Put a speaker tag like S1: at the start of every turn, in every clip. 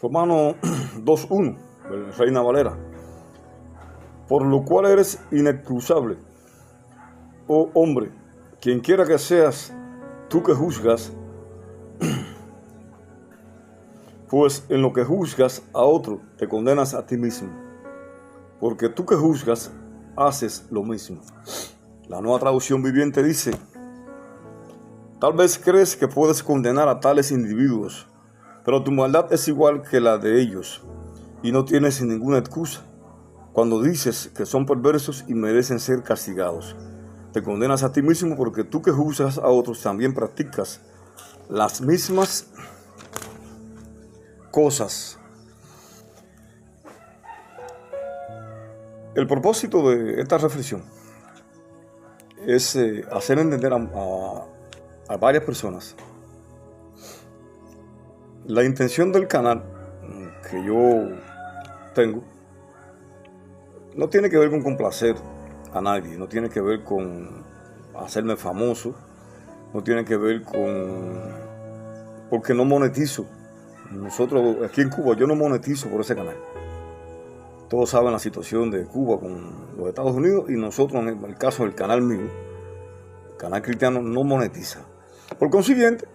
S1: Romanos 2:1, Reina Valera. Por lo cual eres inexcusable, oh hombre, quien quiera que seas tú que juzgas, pues en lo que juzgas a otro te condenas a ti mismo, porque tú que juzgas haces lo mismo. La Nueva Traducción Viviente dice: tal vez crees que puedes condenar a tales individuos, pero tu maldad es igual que la de ellos, y no tienes ninguna excusa. Cuando dices que son perversos y merecen ser castigados, te condenas a ti mismo, porque tú que juzgas a otros también practicas las mismas cosas. El propósito de esta reflexión es hacer entender a varias personas la intención del canal que yo tengo. No tiene que ver con complacer a nadie, no tiene que ver con hacerme famoso, no tiene que ver porque no monetizo. Nosotros aquí en Cuba, yo no monetizo por ese canal. Todos saben la situación de Cuba con los Estados Unidos, y nosotros, en el caso del canal mío, el canal cristiano, no monetiza. Por consiguiente,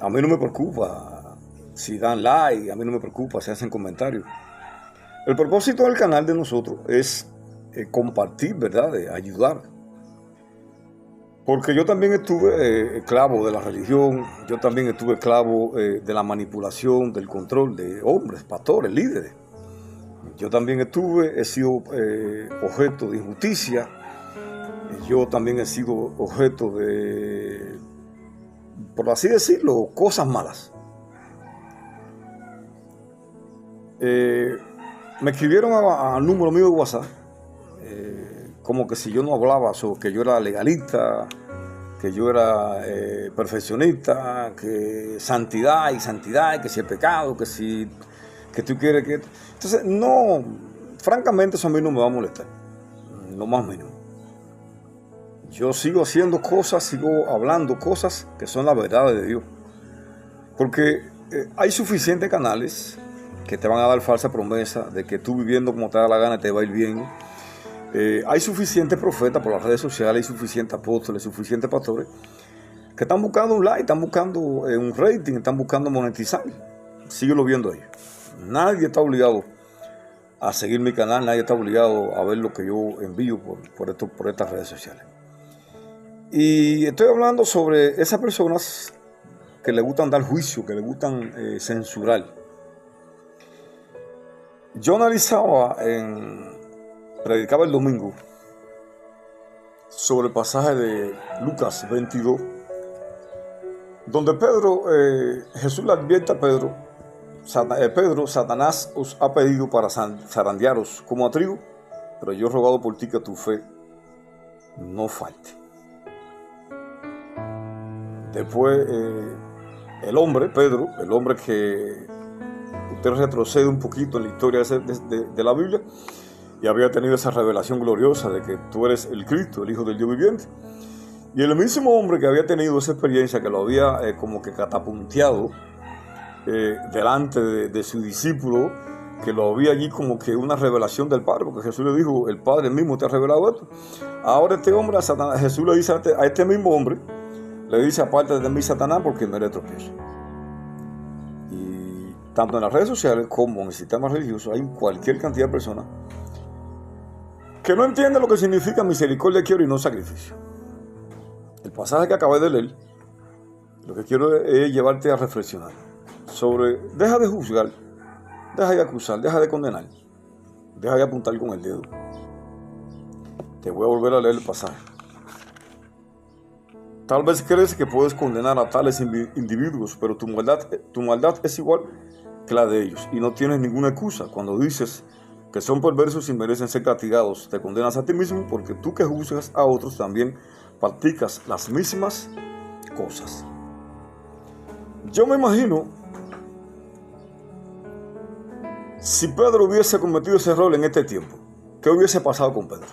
S1: a mí no me preocupa si dan like, a mí no me preocupa si hacen comentarios. El propósito del canal de nosotros es compartir, ¿verdad?, de ayudar. Porque yo también estuve esclavo de la religión, yo también estuve esclavo de la manipulación, del control de hombres, pastores, líderes. Yo también he sido objeto de injusticia. Yo también he sido objeto de, por así decirlo, cosas malas. Me escribieron al número mío de WhatsApp, como que si yo no hablaba sobre que yo era legalista, que yo era perfeccionista, que santidad, y que si es pecado, que tú quieres que... Entonces, no, francamente eso a mí no me va a molestar, lo más mínimo. Yo sigo haciendo cosas, sigo hablando cosas que son la verdad de Dios. Porque hay suficientes canales que te van a dar falsa promesa de que tú viviendo como te da la gana te va a ir bien. Hay suficientes profetas por las redes sociales, hay suficientes apóstoles, suficientes pastores que están buscando un like, están buscando un rating, están buscando monetizar. Síguelo viendo ellos. Nadie está obligado a seguir mi canal, nadie está obligado a ver lo que yo envío por estas redes sociales. Y estoy hablando sobre esas personas que le gustan dar juicio, que le gustan censurar. Yo analizaba, predicaba el domingo sobre el pasaje de Lucas 22, donde Jesús le advierte a Pedro: Satanás os ha pedido para zarandearos como a trigo, pero yo he rogado por ti que tu fe no falte. Después el hombre, Pedro, el hombre que usted retrocede un poquito en la historia de la Biblia, y había tenido esa revelación gloriosa de que tú eres el Cristo, el Hijo del Dios viviente. Y el mismo hombre que había tenido esa experiencia, que lo había como que catapunteado delante de su discípulo, que lo había allí como que una revelación del Padre, porque Jesús le dijo: el Padre mismo te ha revelado esto. Ahora este hombre, Jesús le dice a este mismo hombre, le dice: apártate de mí, Satanás, porque me eres tropiezo. Y tanto en las redes sociales como en el sistema religioso hay cualquier cantidad de personas que no entienden lo que significa misericordia quiero y no sacrificio. El pasaje que acabé de leer, lo que quiero es llevarte a reflexionar sobre: deja de juzgar, deja de acusar, deja de condenar, deja de apuntar con el dedo. Te voy a volver a leer el pasaje. Tal vez crees que puedes condenar a tales individuos, pero tu maldad es igual que la de ellos, y no tienes ninguna excusa. Cuando dices que son perversos y merecen ser castigados, te condenas a ti mismo, porque tú que juzgas a otros también practicas las mismas cosas. Yo me imagino, si Pedro hubiese cometido ese error en este tiempo, ¿qué hubiese pasado con Pedro?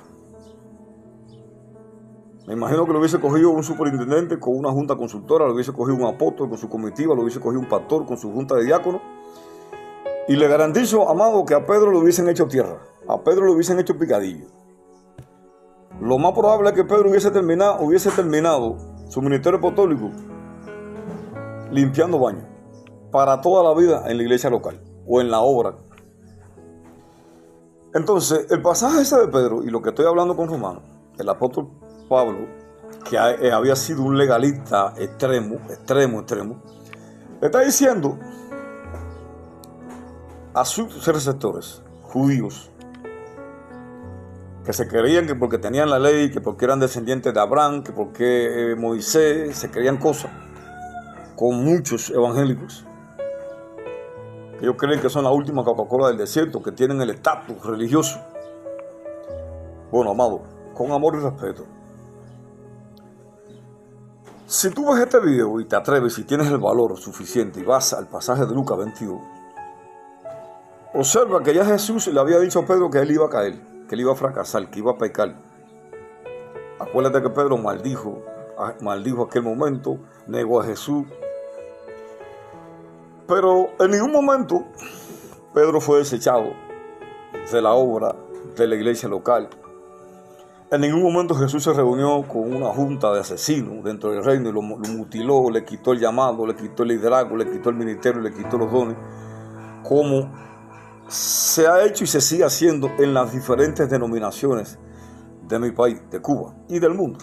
S1: Me imagino que lo hubiese cogido un superintendente con una junta consultora, lo hubiese cogido un apóstol con su comitiva, lo hubiese cogido un pastor con su junta de diáconos, Y le garantizo, amado, que a Pedro lo hubiesen hecho tierra, a Pedro lo hubiesen hecho picadillo. Lo más probable es que Pedro hubiese terminado su ministerio apostólico limpiando baños para toda la vida en la iglesia local o en la obra. Entonces, el pasaje ese de Pedro, y lo que estoy hablando con Romano, el apóstol Pablo, que había sido un legalista extremo, le está diciendo a sus receptores judíos, que se creían que porque tenían la ley, que porque eran descendientes de Abraham, que porque Moisés, se creían cosas, con muchos evangélicos, que ellos creen que son la última Coca-Cola del desierto, que tienen el estatus religioso. Bueno, amado, con amor y respeto, si tú ves este video y te atreves y tienes el valor suficiente y vas al pasaje de Lucas 22, observa que ya Jesús le había dicho a Pedro que él iba a caer, que él iba a fracasar, que iba a pecar. Acuérdate que Pedro maldijo aquel momento, negó a Jesús. Pero en ningún momento Pedro fue desechado de la obra de la iglesia local. En ningún momento Jesús se reunió con una junta de asesinos dentro del reino y lo mutiló, le quitó el llamado, le quitó el liderazgo, le quitó el ministerio, le quitó los dones, como se ha hecho y se sigue haciendo en las diferentes denominaciones de mi país, de Cuba y del mundo.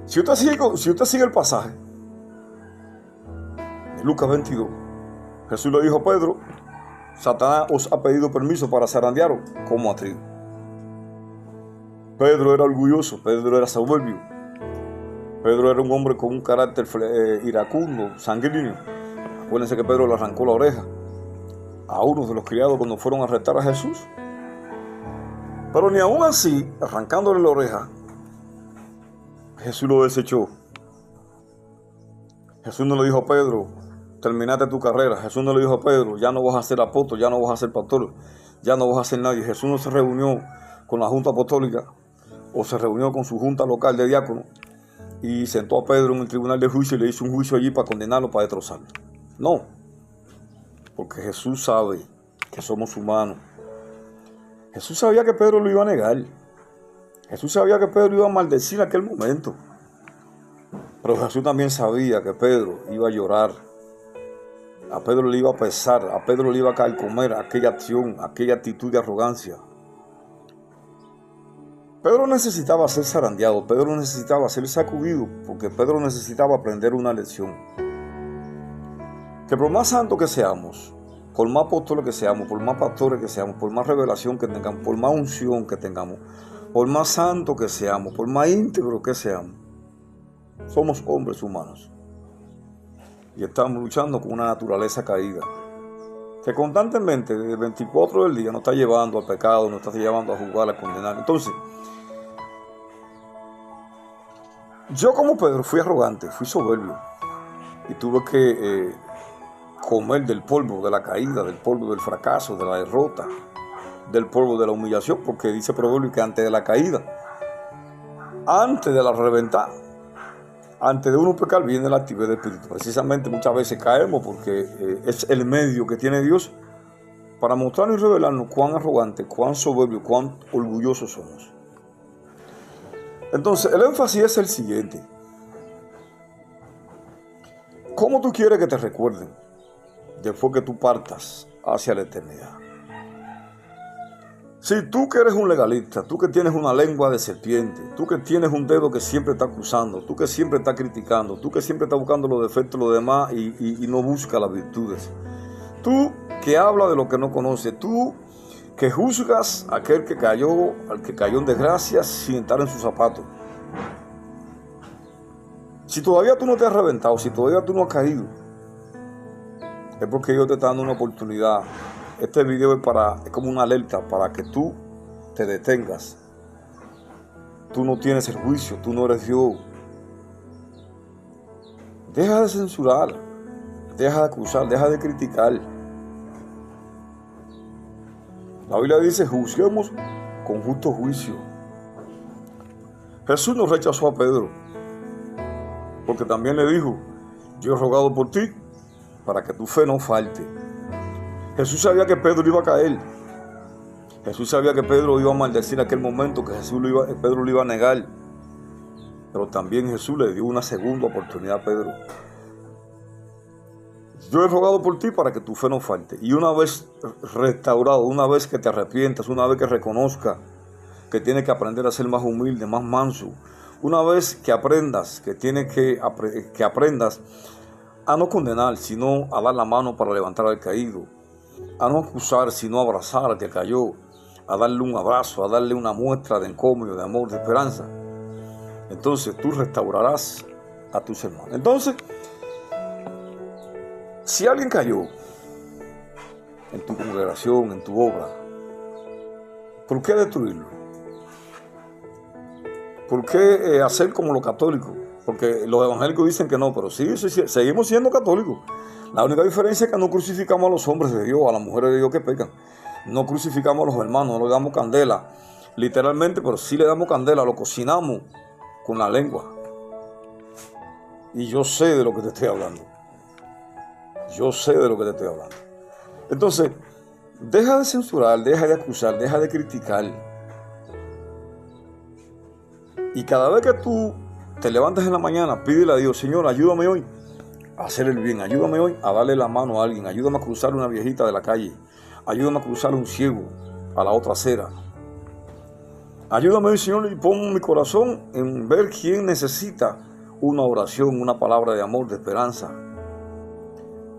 S1: Si usted sigue el pasaje de Lucas 22, Jesús le dijo a Pedro: Satanás os ha pedido permiso para zarandearos como a trigo. Pedro era orgulloso, Pedro era soberbio, Pedro era un hombre con un carácter iracundo, sanguíneo. Acuérdense que Pedro le arrancó la oreja a uno de los criados cuando fueron a arrestar a Jesús. Pero ni aún así, arrancándole la oreja, Jesús lo desechó. Jesús no le dijo a Pedro: terminaste tu carrera. Jesús no le dijo a Pedro: ya no vas a ser apóstol, ya no vas a ser pastor, ya no vas a ser nadie. Jesús no se reunió con la junta apostólica o se reunió con su junta local de diáconos y sentó a Pedro en un tribunal de juicio y le hizo un juicio allí para condenarlo, para destrozarlo. No, porque Jesús sabe que somos humanos. Jesús sabía que Pedro lo iba a negar. Jesús sabía que Pedro iba a maldecir en aquel momento. Pero Jesús también sabía que Pedro iba a llorar. A Pedro le iba a pesar, a Pedro le iba a calcomer aquella acción, aquella actitud de arrogancia. Pedro necesitaba ser zarandeado, Pedro necesitaba ser sacudido, porque Pedro necesitaba aprender una lección. Que por más santos que seamos, por más apóstoles que seamos, por más pastores que seamos, por más revelación que tengamos, por más unción que tengamos, por más santos que seamos, por más íntegros que seamos, somos hombres humanos. Y estamos luchando con una naturaleza caída, que constantemente, desde el 24 del día, nos está llevando al pecado, nos está llevando a juzgar, a condenar. Entonces, yo como Pedro fui arrogante, fui soberbio, y tuve que comer del polvo de la caída, del polvo del fracaso, de la derrota, del polvo de la humillación, porque dice Proverbio que antes de la caída, antes de la reventada, antes de uno pecar, viene la actividad del Espíritu. Precisamente muchas veces caemos porque es el medio que tiene Dios para mostrarnos y revelarnos cuán arrogante, cuán soberbio, cuán orgullosos somos. Entonces, el énfasis es el siguiente: ¿cómo tú quieres que te recuerden después que tú partas hacia la eternidad? Si tú que eres un legalista, tú que tienes una lengua de serpiente, tú que tienes un dedo que siempre está acusando, tú que siempre está criticando, tú que siempre está buscando los defectos de los demás y no busca las virtudes, tú que hablas de lo que no conoces, tú que juzgas a aquel que cayó, al que cayó en desgracia sin estar en sus zapatos. Si todavía tú no te has reventado, si todavía tú no has caído, es porque Dios te está dando una oportunidad. Este video es como una alerta para que tú te detengas. Tú no tienes el juicio, tú no eres Dios. Deja de censurar, deja de acusar, deja de criticar. La Biblia dice: juzguemos con justo juicio. Jesús no rechazó a Pedro, porque también le dijo: yo he rogado por ti para que tu fe no falte. Jesús sabía que Pedro iba a caer. Jesús sabía que Pedro iba a maldecir en aquel momento, que Pedro lo iba a negar. Pero también Jesús le dio una segunda oportunidad a Pedro. Yo he rogado por ti para que tu fe no falte. Y una vez restaurado, una vez que te arrepientas, una vez que reconozcas que tienes que aprender a ser más humilde, más manso, una vez que aprendas, que aprendas a no condenar, sino a dar la mano para levantar al caído, a no acusar, sino a abrazar al que cayó, a darle un abrazo, a darle una muestra de encomio, de amor, de esperanza, entonces tú restaurarás a tus hermanos. Entonces, si alguien cayó en tu congregación, en tu obra, ¿por qué destruirlo? ¿Por qué hacer como los católicos? Porque los evangélicos dicen que no, pero sí, seguimos siendo católicos. La única diferencia es que no crucificamos a los hombres de Dios, a las mujeres de Dios que pecan. No crucificamos a los hermanos, no le damos candela, literalmente, pero sí le damos candela, lo cocinamos con la lengua. Y yo sé de lo que te estoy hablando. Yo sé de lo que te estoy hablando. Entonces, deja de censurar, deja de acusar, deja de criticar. Y cada vez que tú te levantas en la mañana, pídele a Dios: Señor, ayúdame hoy a hacer el bien, ayúdame hoy a darle la mano a alguien, ayúdame a cruzar una viejita de la calle, ayúdame a cruzar un ciego a la otra acera. Ayúdame hoy, Señor, y pon mi corazón en ver quién necesita una oración, una palabra de amor, de esperanza.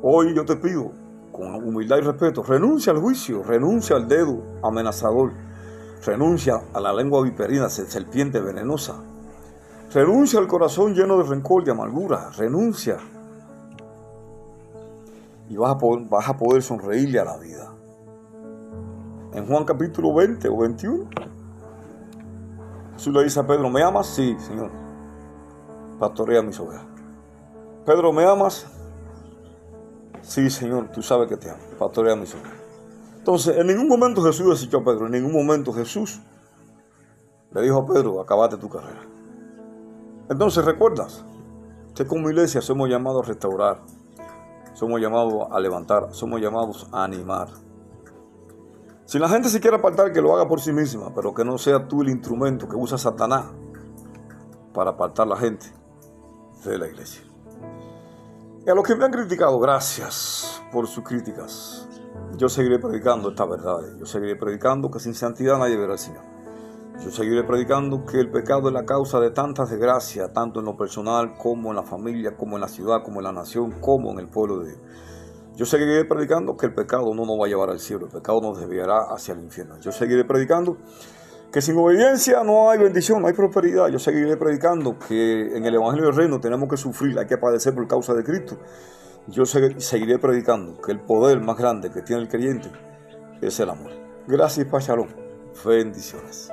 S1: Hoy yo te pido, con humildad y respeto, renuncia al juicio, renuncia al dedo amenazador, renuncia a la lengua viperina, serpiente venenosa, renuncia al corazón lleno de rencor, de amargura, renuncia. Y vas a poder sonreírle a la vida. En Juan capítulo 20 o 21, Jesús le dice a Pedro: ¿me amas? Sí, Señor. Pastorea mis ovejas. Pedro, ¿me amas? Sí, Señor, tú sabes que te amo. Pastorea mis ovejas. Entonces, en ningún momento Jesús desechó a Pedro. En ningún momento Jesús le dijo a Pedro: acabate tu carrera. Entonces, ¿recuerdas? Que como iglesia somos llamados a restaurar. Somos llamados a levantar. Somos llamados a animar. Si la gente se quiere apartar, que lo haga por sí misma, pero que no sea tú el instrumento que usa Satanás para apartar a la gente de la iglesia. Y a los que me han criticado, gracias por sus críticas. Yo seguiré predicando estas verdades. Yo seguiré predicando que sin santidad nadie verá al Señor. Yo seguiré predicando que el pecado es la causa de tantas desgracias, tanto en lo personal como en la familia, como en la ciudad, como en la nación, como en el pueblo de Dios. Yo seguiré predicando que el pecado no nos va a llevar al cielo, el pecado nos desviará hacia el infierno. Yo seguiré predicando que sin obediencia no hay bendición, no hay prosperidad. Yo seguiré predicando que en el Evangelio del Reino tenemos que sufrir, hay que padecer por causa de Cristo. Yo seguiré predicando que el poder más grande que tiene el creyente es el amor. Gracias y paz, shalom. Bendiciones.